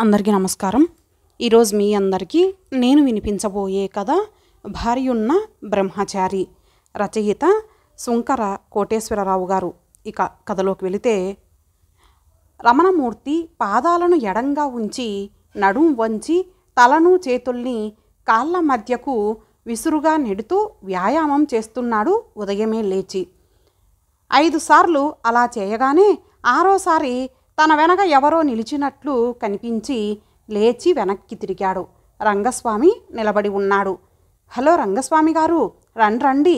అందరికీ నమస్కారం. ఈరోజు మీ అందరికీ నేను వినిపించబోయే కథ భార్యున్న బ్రహ్మచారి. రచయిత సుంకర కోటేశ్వరరావు గారు. ఇక కథలోకి వెళితే, రమణమూర్తి పాదాలను ఎడంగా ఉంచి నడుం వంచి తలను చేతుల్ని కాళ్ళ మధ్యకు విసురుగా నెడుతూ వ్యాయామం చేస్తున్నాడు ఉదయమే లేచి. 5 సార్లు అలా చేయగానే ఆరోసారి తన వెనక ఎవరో నిలిచినట్లు కనిపించి లేచి వెనక్కి తిరిగాడు. రంగస్వామి నిలబడి ఉన్నాడు. హలో రంగస్వామి గారు, రండి,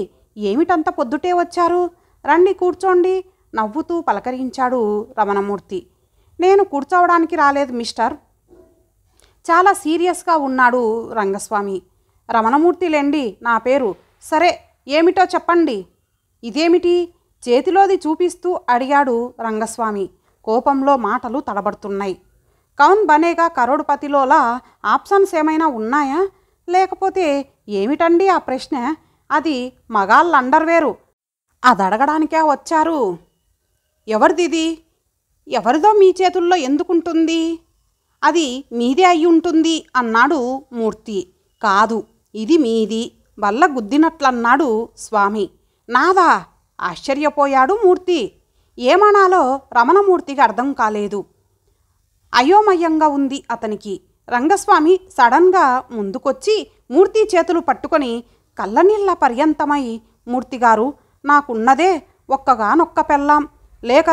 ఏమిటంత పొద్దుటే వచ్చారు? రండి కూర్చోండి, నవ్వుతూ పలకరించాడు రమణమూర్తి. నేను కూర్చోవడానికి రాలేదు మిస్టర్. చాలా సీరియస్గా ఉన్నాడు రంగస్వామి. రమణమూర్తిలేండి నా పేరు. సరే, ఏమిటో చెప్పండి. ఇదేమిటి? చేతిలోది చూపిస్తూ అడిగాడు రంగస్వామి. కోపంలో మాటలు తడబడుతున్నాయి. కౌన్ బనేగా కరోడ్పతిలోలా ఆప్షన్స్ ఏమైనా ఉన్నాయా? లేకపోతే ఏమిటండి ఆ ప్రశ్న? అది మగాళ్ళ అండర్వేరు, అది అడగడానికే వచ్చారు. ఎవరిది? ఎవరిదో మీ చేతుల్లో ఎందుకుంటుంది? అది మీదే అయి ఉంటుంది అన్నాడు మూర్తి. కాదు, ఇది మీది, బల్ల గుద్దినట్లన్నాడు స్వామి. నాదా? ఆశ్చర్యపోయాడు మూర్తి. ఏమనాలో రమణమూర్తికి అర్థం కాలేదు. అయోమయంగా ఉంది అతనికి. రంగస్వామి సడన్గా ముందుకొచ్చి మూర్తి చేతులు పట్టుకొని కళ్ళనీళ్ళ పర్యంతమై, మూర్తిగారు, నాకున్నదే ఒక్కగానొక్క పెళ్ళాం,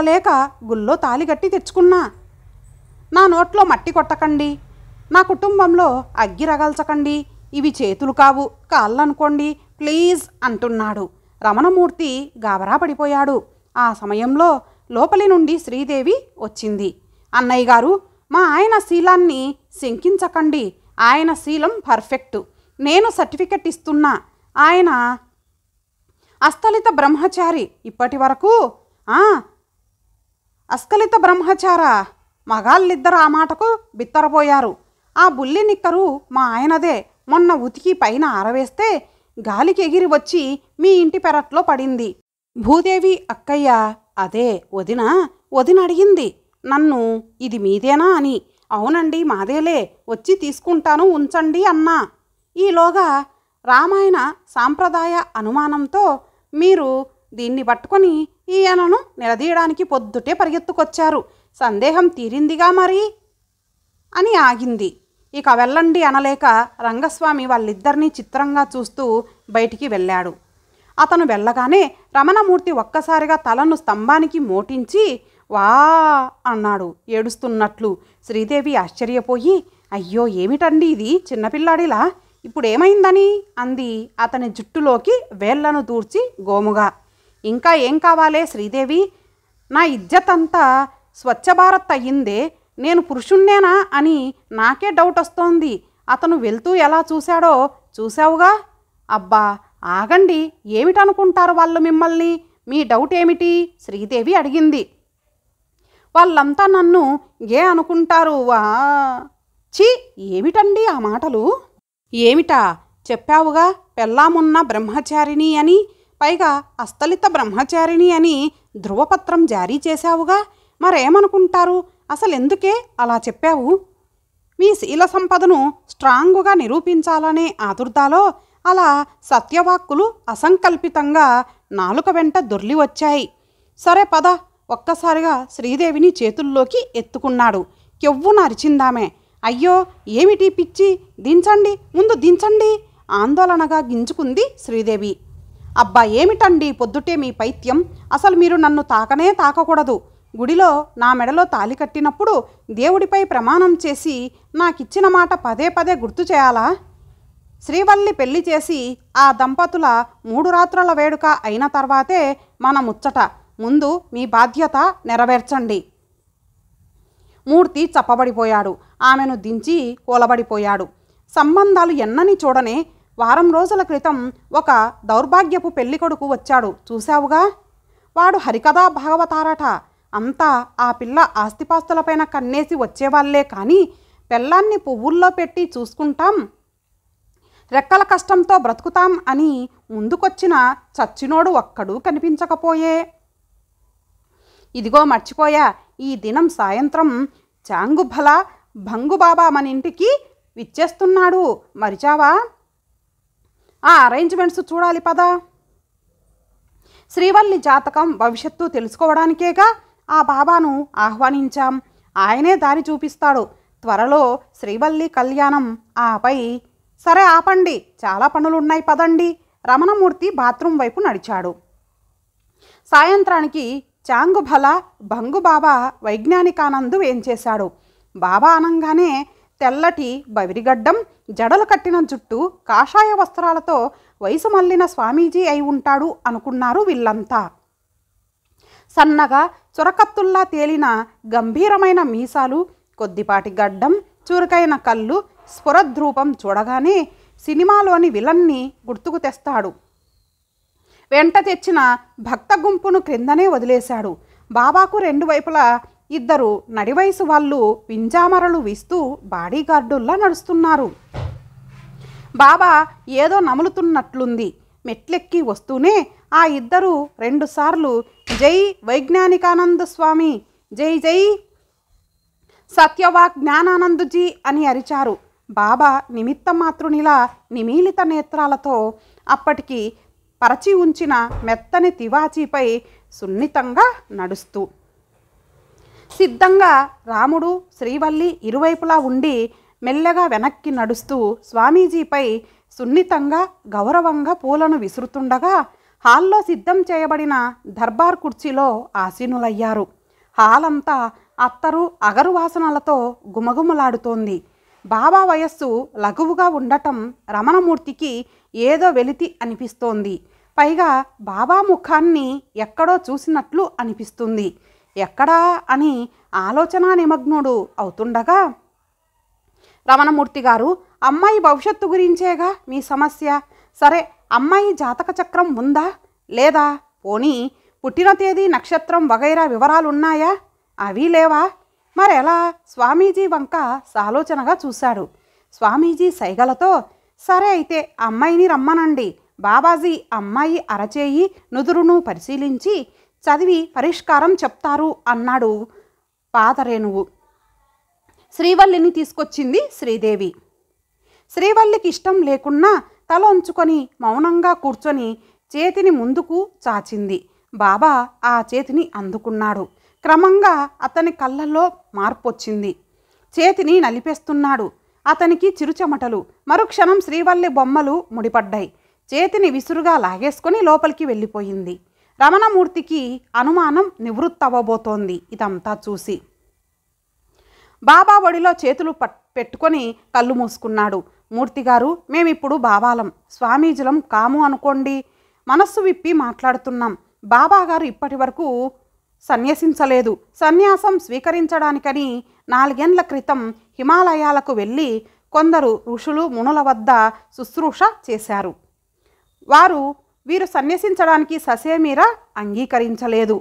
లేక గుళ్ళో తాలిగట్టి తెచ్చుకున్నా. నా నోట్లో మట్టి కొట్టకండి, నా కుటుంబంలో అగ్గి రగల్చకండి, ఇవి చేతులు కావు, కాళ్ళనుకోండి ప్లీజ్ అంటున్నాడు. రమణమూర్తి గాబరా పడిపోయాడు. ఆ సమయంలో లోపలి నుండి శ్రీదేవి వచ్చింది. అన్నయ్య గారు, మా ఆయన శీలాన్ని శంకించకండి, ఆయన శీలం పర్ఫెక్ట్, నేను సర్టిఫికెట్ ఇస్తున్నా. ఆయన అస్ఖలిత బ్రహ్మచారి ఇప్పటి వరకు. అస్ఖలిత బ్రహ్మచారా? మగాళ్ళిద్దరు ఆ మాటకు బిత్తరపోయారు. ఆ బుల్లి నిక్కరు మా ఆయనదే. మొన్న ఉతికి పైన ఆరవేస్తే గాలికి ఎగిరి వచ్చి మీ ఇంటి పెరట్లో పడింది. భూదేవి అక్కయ్య అదే వదిన అడిగింది నన్ను, ఇది మీదేనా అని. అవునండి మాదేలే, వచ్చి తీసుకుంటాను ఉంచండి అన్నా. ఈలోగా రామాయణ సాంప్రదాయ అనుమానంతో మీరు దీన్ని పట్టుకొని ఈయనను నిలదీయడానికి పొద్దుటే పరిగెత్తుకొచ్చారు. సందేహం తీరిందిగా మరి అని ఆగింది. ఇక వెళ్ళండి అనలేక రంగస్వామి వాళ్ళిద్దరినీ చిత్రంగా చూస్తూ బయటికి వెళ్ళాడు. అతను వెళ్ళగానే రమణమూర్తి ఒక్కసారిగా తలను స్తంభానికి మోటించి వా అన్నాడు ఏడుస్తున్నట్లు. శ్రీదేవి ఆశ్చర్యపోయి, అయ్యో ఏమిటండి ఇది, చిన్నపిల్లాడిలా, ఇప్పుడేమైందని అంది అతని జుట్టులోకి వేళ్లను దూర్చి గోముగా. ఇంకా ఏం కావాలే శ్రీదేవి, నా ఇజ్జత్ అంతా స్వచ్ఛ భారత్ అయ్యిందే, నేను పురుషుణ్ణేనా అని నాకే డౌట్ వస్తోంది. అతను వెళ్తూ ఎలా చూశాడో చూశావుగా. అబ్బా ఆగండి, ఏమిటనుకుంటారు వాళ్ళు మిమ్మల్ని? మీ డౌట్ ఏమిటి? శ్రీదేవి అడిగింది. వాళ్ళంతా నన్ను ఏ అనుకుంటారు? ఛీ, ఏమిటండి ఆ మాటలు? ఏమిటా? చెప్పావుగా పెళ్ళామున్న బ్రహ్మచారిణి అని, పైగా అస్ఖలిత బ్రహ్మచారిణి అని ధృవపత్రం జారీ చేశావుగా. మరేమనుకుంటారు? అసలెందుకే అలా చెప్పావు? మీ శీల సంపదను స్ట్రాంగుగా నిరూపించాలనే ఆదుర్దాలో అలా సత్యవాక్కులు అసంకల్పితంగా నాలుక వెంట దొర్లి వచ్చాయి. సరే పద. ఒక్కసారిగా శ్రీదేవిని చేతుల్లోకి ఎత్తుకున్నాడు. కెవ్వున అరిచిందామే. అయ్యో ఏమిటి పిచ్చి, దించండి, ముందు దించండి, ఆందోళనగా గింజుకుంది శ్రీదేవి. అబ్బా ఏమిటండి పొద్దుటే మీ పైత్యం? అసలు మీరు నన్ను తాకనే తాకకూడదు. గుడిలో నా మెడలో తాలి కట్టినప్పుడు దేవుడిపై ప్రమాణం చేసి నాకిచ్చిన మాట పదే పదే గుర్తు చేయాలా? శ్రీవల్లి పెళ్లి చేసి ఆ దంపతుల 3 రాత్రుల వేడుక అయిన తర్వాతే మన ముచ్చట. ముందు మీ బాధ్యత నెరవేర్చండి. మూర్తి చప్పబడిపోయాడు. ఆమెను దించి కూలబడిపోయాడు. సంబంధాలు ఎన్నని చూడనే వారం రోజుల క్రితం ఒక దౌర్భాగ్యపు పెళ్ళికొడుకు వచ్చాడు చూశావుగా. వాడు హరికథా భాగవతారట. అంతా ఆ పిల్ల ఆస్తిపాస్తులపైన కన్నేసి వచ్చేవాళ్లే కానీ పెళ్ళాన్ని పువ్వుల్లో పెట్టి చూసుకుంటాం, రెక్కల కష్టంతో బ్రతుకుతాం అని ముందుకొచ్చిన చచ్చినోడు ఒక్కడూ కనిపించకపోయే. ఇదిగో మర్చిపోయా, ఈ దినం సాయంత్రం చాంగుభల భంగుబాబా మన ఇంటికి విచ్చేస్తున్నాడు, మరిచావా? ఆ అరేంజ్మెంట్స్ చూడాలి పదా. శ్రీవల్లి జాతకం భవిష్యత్తు తెలుసుకోవడానికేగా ఆ బాబాను ఆహ్వానించాం. ఆయనే దారి చూపిస్తాడు. త్వరలో శ్రీవల్లి కళ్యాణం. ఆపై సరే ఆపండి, చాలా పనులున్నాయి పదండి. రమణమూర్తి బాత్రూం వైపు నడిచాడు. సాయంత్రానికి చాంగుభల భంగుబాబా వైజ్ఞానికానందు వేంచేశాడు. బాబా అనంగానే తెల్లటి బవిరిగడ్డం, జడలు కట్టిన జుట్టు, కాషాయ వస్త్రాలతో వయసు మళ్ళిన స్వామీజీ అయి ఉంటాడు అనుకున్నారు వీళ్ళంతా. సన్నగా చురకత్తుల్లా తేలిన గంభీరమైన మీసాలు, కొద్దిపాటి గడ్డం, చురుకైన కళ్ళు, స్ఫురద్రూపం చూడగానే సినిమాలోని విలన్ని గుర్తుకు తెస్తాడు. వెంట తెచ్చిన భక్త గుంపును క్రిందనే వదిలేశాడు. బాబాకు రెండు వైపులా ఇద్దరు నడివయసు వాళ్ళు పింజామరలు వీస్తూ బాడీగార్డుల్లా నడుస్తున్నారు. బాబా ఏదో నములుతున్నట్లుంది. మెట్లెక్కి వస్తూనే ఆ ఇద్దరు రెండుసార్లు జై వైజ్ఞానికానంద స్వామి, జై జై సత్యవాక్ జ్ఞానానందుజీ అని అరిచారు. బాబా నిమిత్త మాతృనిలా నిమీలిత నేత్రాలతో అప్పటికి పరచి ఉంచిన మెత్తని తివాచీపై సున్నితంగా నడుస్తూ, సిద్ధంగా రాముడు శ్రీవల్లి ఇరువైపులా ఉండి మెల్లగా వెనక్కి నడుస్తూ స్వామీజీపై సున్నితంగా గౌరవంగా పూలను విసురుతుండగా హాల్లో సిద్ధం చేయబడిన దర్బార్ కుర్చీలో ఆసీనులయ్యారు. హాలంతా అత్తరు అగరు వాసనలతో గుమగుమలాడుతోంది. బాబా వయస్సు లఘువుగా ఉండటం రమణమూర్తికి ఏదో వెలితి అనిపిస్తోంది. పైగా బాబా ముఖాన్ని ఎక్కడో చూసినట్లు అనిపిస్తుంది. ఎక్కడా అని ఆలోచనా నిమగ్నుడు అవుతుండగా, రమణమూర్తి గారు, అమ్మాయి భవిష్యత్తు గురించేగా మీ సమస్య. సరే, అమ్మాయి జాతక చక్రం ఉందా లేదా? పోనీ పుట్టిన తేదీ, నక్షత్రం వగైరా వివరాలున్నాయా? అవి లేవా? మరెలా? స్వామీజీ వంక సాలోచనగా చూశాడు. స్వామీజీ సైగలతో, సరే అయితే అమ్మాయిని రమ్మనండి. బాబాజీ అమ్మాయి అరచేయి నుదురును పరిశీలించి చదివి పరిష్కారం చెప్తారు అన్నాడు పాతరేణువు. శ్రీవల్లిని తీసుకొచ్చింది శ్రీదేవి. శ్రీవల్లికి ఇష్టం లేకున్నా తల ఉంచుకొని మౌనంగా కూర్చొని చేతిని ముందుకు చాచింది. బాబా ఆ చేతిని అందుకున్నాడు. క్రమంగా అతని కళ్ళల్లో మార్పొచ్చింది. చేతిని నలిపేస్తున్నాడు. అతనికి చిరుచెమటలు. మరుక్షణం శ్రీవల్లి బొమ్మలు ముడిపడ్డాయి. చేతిని విసురుగా లాగేసుకొని లోపలికి వెళ్ళిపోయింది. రమణమూర్తికి అనుమానం నివృత్తవ్వబోతోంది ఇదంతా చూసి. బాబా ఒడిలో చేతులు పెట్టుకొని కళ్ళు మూసుకున్నాడు. మూర్తిగారు, మేమిప్పుడు బాబాలం, స్వామీజులం కాము అనుకోండి. మనస్సు విప్పి మాట్లాడుతున్నాం. బాబాగారు ఇప్పటి వరకు సన్యసించలేదు. సన్యాసం స్వీకరించడానికని 4 ఏళ్ల క్రితం హిమాలయాలకు వెళ్ళి కొందరు ఋషులు మునుల వద్ద శుశ్రూష చేశారు. వీరు సన్యసించడానికి ససేమీరా అంగీకరించలేదు.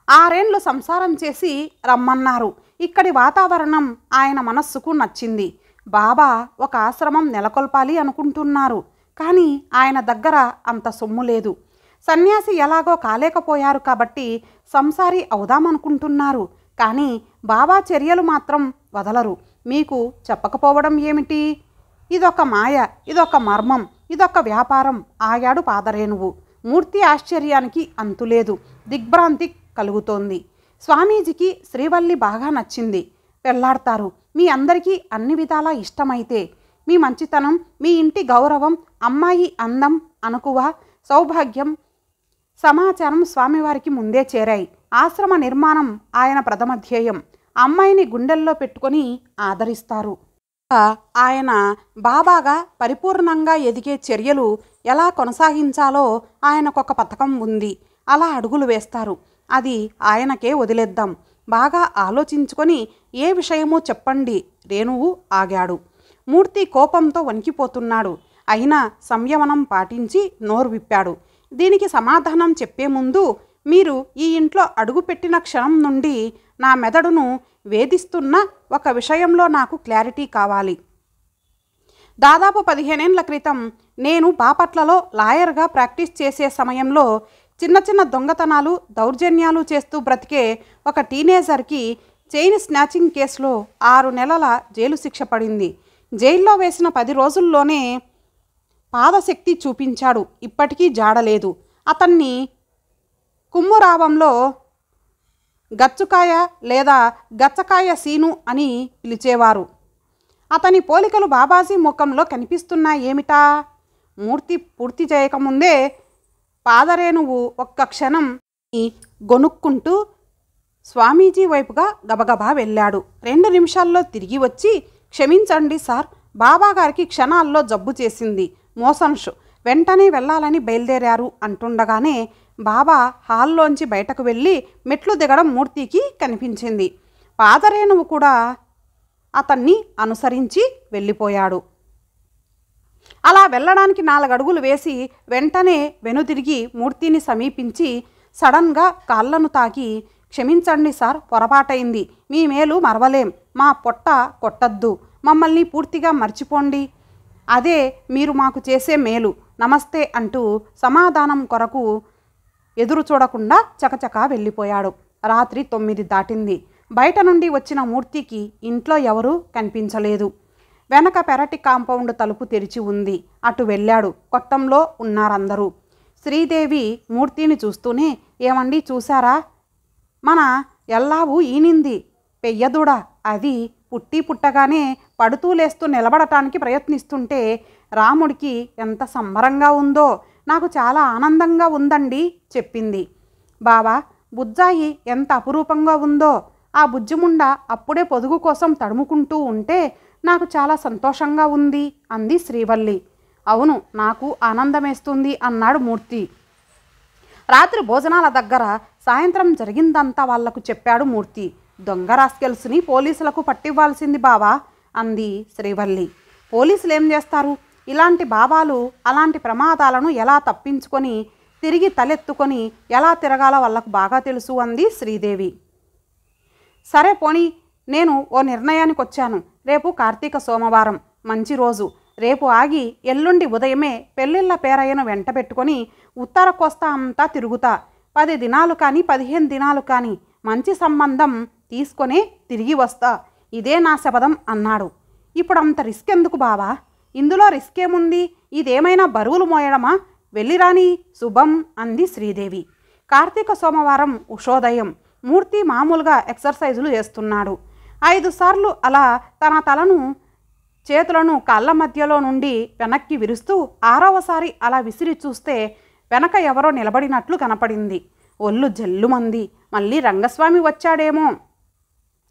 6 ఏళ్లు సంసారం చేసి రమ్మన్నారు. ఇక్కడి వాతావరణం ఆయన మనస్సుకు నచ్చింది. బాబా ఒక ఆశ్రమం నెలకొల్పాలి అనుకుంటున్నారు. కానీ ఆయన దగ్గర అంత సొమ్ము లేదు. సన్యాసి ఎలాగో కాలేకపోయారు కాబట్టి సంసారి అవుదామనుకుంటున్నారు. కానీ బాబా చర్యలు మాత్రం వదలరు. మీకు చెప్పకపోవడం ఏమిటి? ఇదొక మాయ, ఇదొక మర్మం, ఇదొక వ్యాపారం ఆగాడు పాదరేణువు. మూర్తి ఆశ్చర్యానికి అంతులేదు. దిగ్భ్రాంతి కలుగుతోంది. స్వామీజీకి శ్రీవల్లి బాగా నచ్చింది. పెళ్లాడతారు. మీ అందరికీ అన్ని విధాలా ఇష్టమైతే మీ మంచితనం, మీ ఇంటి గౌరవం, అమ్మాయి అందం, అనుకువ, సౌభాగ్యం, సమాచారం స్వామివారికి ముందే చేరాయి. ఆశ్రమ నిర్మాణం ఆయన ప్రథమ ధ్యేయం. అమ్మాయిని గుండెల్లో పెట్టుకొని ఆదరిస్తారు. ఆయన బాబాగా పరిపూర్ణంగా ఎదిగే చర్యలు ఎలా కొనసాగించాలో ఆయనకొక పథకం ఉంది. అలా అడుగులు వేస్తారు. అది ఆయనకే వదిలేద్దాం. బాగా ఆలోచించుకొని ఏ విషయమో చెప్పండి. రేణువు ఆగాడు. మూర్తి కోపంతో వణికిపోతున్నాడు. అయినా సంయమనం పాటించి నోరు విప్పాడు. దీనికి సమాధానం చెప్పే ముందు, మీరు ఈ ఇంట్లో అడుగుపెట్టిన క్షణం నుండి నా మెదడును వేధిస్తున్న ఒక విషయంలో నాకు క్లారిటీ కావాలి. దాదాపు 15 ఏళ్ల క్రితం నేను బాపట్లలో లాయర్గా ప్రాక్టీస్ చేసే సమయంలో చిన్న చిన్న దొంగతనాలు, దౌర్జన్యాలు చేస్తూ బ్రతికే ఒక టీనేజర్కి చైన్ స్నాచింగ్ కేసులో 6 నెలల జైలు శిక్ష పడింది. జైల్లో వేసిన 10 రోజుల్లోనే పాదశక్తి చూపించాడు. ఇప్పటికీ జాడలేదు. అతన్ని కుమ్మురావంలో గచ్చుకాయ లేదా గచ్చకాయ సీను అని పిలిచేవారు. అతని పోలికలు బాబాజీ ముఖంలో కనిపిస్తున్నాయేమిటా? మూర్తి పూర్తి చేయకముందే పాదరేణువు ఒక్క క్షణం గొనుక్కుంటూ స్వామీజీ వైపుగా గబగబా వెళ్ళాడు. 2 నిమిషాల్లో తిరిగి వచ్చి, క్షమించండి సార్, బాబాగారికి క్షణాల్లో జబ్బు చేసింది, మోషన్స్, వెంటనే వెళ్ళాలని బయలుదేరారు అంటుండగానే బాబా హాల్లోంచి బయటకు వెళ్ళి మెట్లు దిగడం మూర్తికి కనిపించింది. పాదరేణువు కూడా అతన్ని అనుసరించి వెళ్ళిపోయాడు. అలా వెళ్ళడానికి 4 అడుగులు వేసి వెంటనే వెనుతిరిగి మూర్తిని సమీపించి సడన్గా కాళ్ళను తాకి, క్షమించండి సార్, పొరపాటైంది, మీ మేలు మరవలేం, మా పొట్ట కొట్టద్దు, మమ్మల్ని పూర్తిగా మర్చిపోండి, అదే మీరు మాకు చేసే మేలు, నమస్తే అంటూ సమాధానం కొరకు ఎదురు చూడకుండా చకచకా వెళ్ళిపోయాడు. రాత్రి 9 దాటింది. బయట నుండి వచ్చిన మూర్తికి ఇంట్లో ఎవరూ కనిపించలేదు. వెనక పెరటి కాంపౌండ్ తలుపు తెరిచి ఉంది. అటు వెళ్ళాడు. కొట్టంలో ఉన్నారందరూ. శ్రీదేవి మూర్తిని చూస్తూనే, ఏమండి చూశారా, మన ఎల్లావు ఈనింది, పెయ్యదూడ, అది పుట్టి పుట్టగానే పడుతూ లేస్తూ నిలబడటానికి ప్రయత్నిస్తుంటే రాముడికి ఎంత సంబరంగా ఉందో, నాకు చాలా ఆనందంగా ఉందండి చెప్పింది. బావా, బుజ్జాయి ఎంత అపురూపంగా ఉందో, ఆ బుజ్జిముండ అప్పుడే పొదుగు కోసం తడుముకుంటూ ఉంటే నాకు చాలా సంతోషంగా ఉంది అంది శ్రీవల్లి. అవును, నాకు ఆనందమేస్తుంది అన్నాడు మూర్తి. రాత్రి భోజనాల దగ్గర సాయంత్రం జరిగిందంతా వాళ్లకు చెప్పాడు మూర్తి. దొంగ రాస్కెల్స్ని పోలీసులకు పట్టివ్వాల్సింది బావా అంది శ్రీవల్లి. పోలీసులు ఏం చేస్తారు? ఇలాంటి బాబాలు అలాంటి ప్రమాదాలను ఎలా తప్పించుకొని తిరిగి తలెత్తుకొని ఎలా తిరగాలో వాళ్ళకు బాగా తెలుసు అంది శ్రీదేవి. సరే పోనీ, నేను ఓ నిర్ణయానికి వచ్చాను. రేపు కార్తీక సోమవారం, మంచి రోజు. రేపు ఆగి ఎల్లుండి ఉదయమే పెళ్ళిళ్ళ పేరయ్యను వెంట పెట్టుకొని ఉత్తర కోస్తా అంతా తిరుగుతా. 10 దినాలు కానీ 15 దినాలు కానీ మంచి సంబంధం తీసుకొనే తిరిగి వస్తా. ఇదే నా శపథం అన్నాడు. ఇప్పుడు అంత రిస్క్ ఎందుకు బావా? ఇందులో రిస్క్ ఏముంది? ఇదేమైనా బరువులు మోయడమా? వెళ్ళిరాని, శుభం అంది శ్రీదేవి. కార్తీక సోమవారం ఉషోదయం. మూర్తి మామూలుగా ఎక్సర్సైజులు చేస్తున్నాడు. 5 సార్లు అలా తన తలను చేతులను కాళ్ళ మధ్యలో నుండి వెనక్కి విరుస్తూ 6వసారి అలా విసిరి చూస్తే వెనక ఎవరో నిలబడినట్లు కనపడింది. ఒళ్ళు జల్లుమంది. మళ్ళీ రంగస్వామి వచ్చాడేమో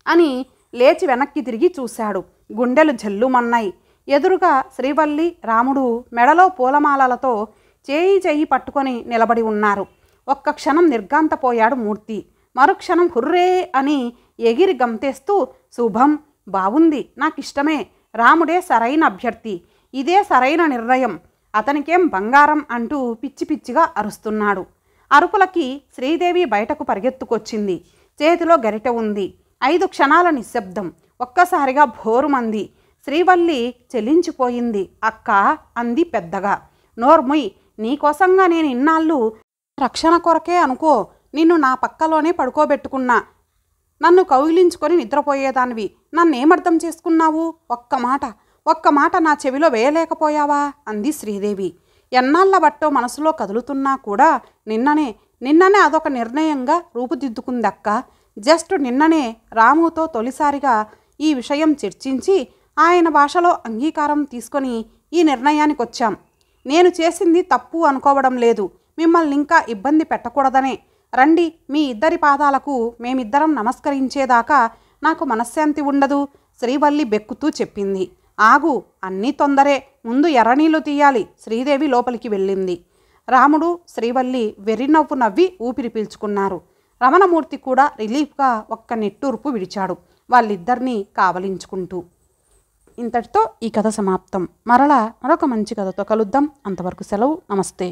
అని లేచి వెనక్కి తిరిగి చూశాడు. గుండెలు జల్లుమన్నాయి. ఎదురుగా శ్రీవల్లి, రాముడు మెడలో పూలమాలలతో చేయి పట్టుకొని నిలబడి ఉన్నారు. ఒక్క క్షణం నిర్ఘాంతపోయాడు మూర్తి. మరుక్షణం హుర్రే అని ఎగిరి గంతేస్తూ, శుభం, బాగుంది, నాకిష్టమే, రాముడే సరైన అభ్యర్థి, ఇదే సరైన నిర్ణయం, అతనికేం బంగారం అంటూ పిచ్చి పిచ్చిగా అరుస్తున్నాడు. అరుపులకి శ్రీదేవి బయటకు పరిగెత్తుకొచ్చింది. చేతిలో గరిటె ఉంది. 5 క్షణాల నిశ్శబ్దం. ఒక్కసారిగా భోరుమంది. శ్రీవల్లి చెలించిపోయింది. అక్క అంది పెద్దగా. నోర్ముయ్, నీకోసంగా నేను ఇన్నాళ్ళు రక్షణ కొరకే అనుకో నిన్ను నా పక్కలోనే పడుకోబెట్టుకున్నా. నన్ను కౌగిలించుకొని నిద్రపోయేదానివి. నన్నేమర్థం చేసుకున్నావు? ఒక్క మాట నా చెవిలో వేయలేకపోయావా అంది శ్రీదేవి. ఎన్నాళ్ళ బట్టో మనసులో కదులుతున్నా కూడా నిన్ననే అదొక నిర్ణయంగా రూపుదిద్దుకుందక్క. జస్ట్ నిన్ననే రాముతో తొలిసారిగా ఈ విషయం చర్చించి ఆయన భాషలో అంగీకారం తీసుకొని ఈ నిర్ణయానికి వచ్చాం. నేను చేసింది తప్పు అనుకోవడం లేదు. మిమ్మల్ని ఇంకా ఇబ్బంది పెట్టకూడదనే. రండి, మీ ఇద్దరి పాదాలకు మేమిద్దరం నమస్కరించేదాకా నాకు మనశ్శాంతి ఉండదు శ్రీవల్లి బెక్కుతూ చెప్పింది. ఆగు, అన్నీ తొందరే, ముందు ఎర్రనీళ్లు తీయాలి. శ్రీదేవి లోపలికి వెళ్ళింది. రాముడు, శ్రీవల్లి వెర్రినవ్వు నవ్వి ఊపిరి పీల్చుకున్నారు. రమణమూర్తి కూడా రిలీఫ్గా ఒక్క నిట్టూర్పు విడిచాడు, వాళ్ళిద్దరినీ కావలించుకుంటూ. ఇంతటితో ఈ కథ సమాప్తం. మరలా మరొక మంచి కథతో కలుద్దాం. అంతవరకు సెలవు. నమస్తే.